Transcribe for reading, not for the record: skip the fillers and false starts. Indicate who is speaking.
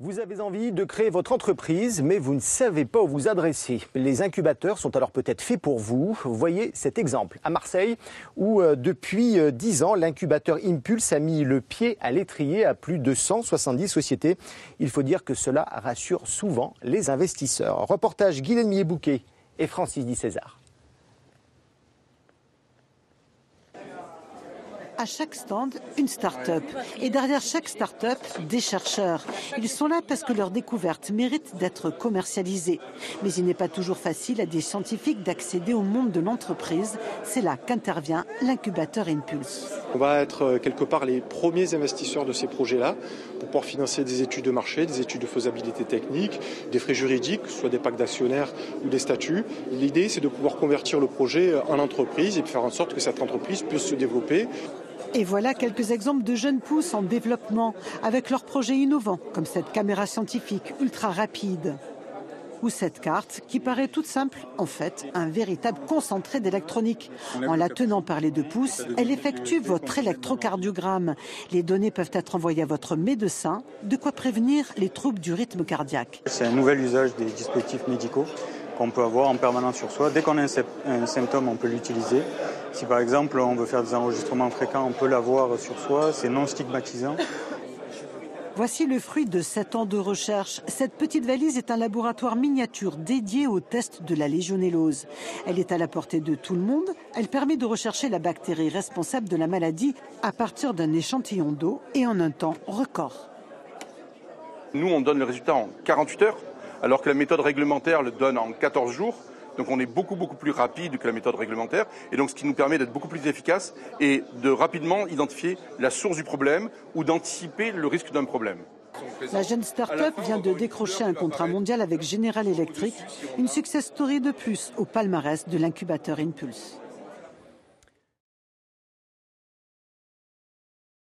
Speaker 1: Vous avez envie de créer votre entreprise, mais vous ne savez pas où vous adresser. Les incubateurs sont alors peut-être faits pour vous. Voyez cet exemple à Marseille, où depuis 10 ans, l'incubateur Impulse a mis le pied à l'étrier à plus de 170 sociétés. Il faut dire que cela rassure souvent les investisseurs. Reportage Guilhem Bouquet et Francis Di César.
Speaker 2: À chaque stand, une start-up. Et derrière chaque start-up, des chercheurs. Ils sont là parce que leurs découvertes méritent d'être commercialisées. Mais il n'est pas toujours facile à des scientifiques d'accéder au monde de l'entreprise. C'est là qu'intervient l'incubateur Impulse.
Speaker 3: On va être quelque part les premiers investisseurs de ces projets-là pour pouvoir financer des études de marché, des études de faisabilité technique, des frais juridiques, soit des packs d'actionnaires ou des statuts. L'idée, c'est de pouvoir convertir le projet en entreprise et faire en sorte que cette entreprise puisse se développer.
Speaker 2: Et voilà quelques exemples de jeunes pousses en développement avec leurs projets innovants, comme cette caméra scientifique ultra rapide. Ou cette carte qui paraît toute simple, en fait, un véritable concentré d'électronique. En la tenant par les 2 pouces, elle effectue votre électrocardiogramme. Les données peuvent être envoyées à votre médecin, de quoi prévenir les troubles du rythme cardiaque.
Speaker 4: C'est un nouvel usage des dispositifs médicaux qu'on peut avoir en permanence sur soi. Dès qu'on a un symptôme, on peut l'utiliser. Si par exemple on veut faire des enregistrements fréquents, on peut l'avoir sur soi, c'est non stigmatisant.
Speaker 2: Voici le fruit de 7 ans de recherche. Cette petite valise est un laboratoire miniature dédié au test de la légionellose. Elle est à la portée de tout le monde. Elle permet de rechercher la bactérie responsable de la maladie à partir d'un échantillon d'eau et en un temps record.
Speaker 5: Nous, on donne le résultat en 48 heures, alors que la méthode réglementaire le donne en 14 jours. Donc on est beaucoup plus rapide que la méthode réglementaire, et donc ce qui nous permet d'être beaucoup plus efficace et de rapidement identifier la source du problème ou d'anticiper le risque d'un problème.
Speaker 2: La jeune start-up vient de décrocher un contrat mondial avec General Electric, une success story de plus au palmarès de l'incubateur Impulse.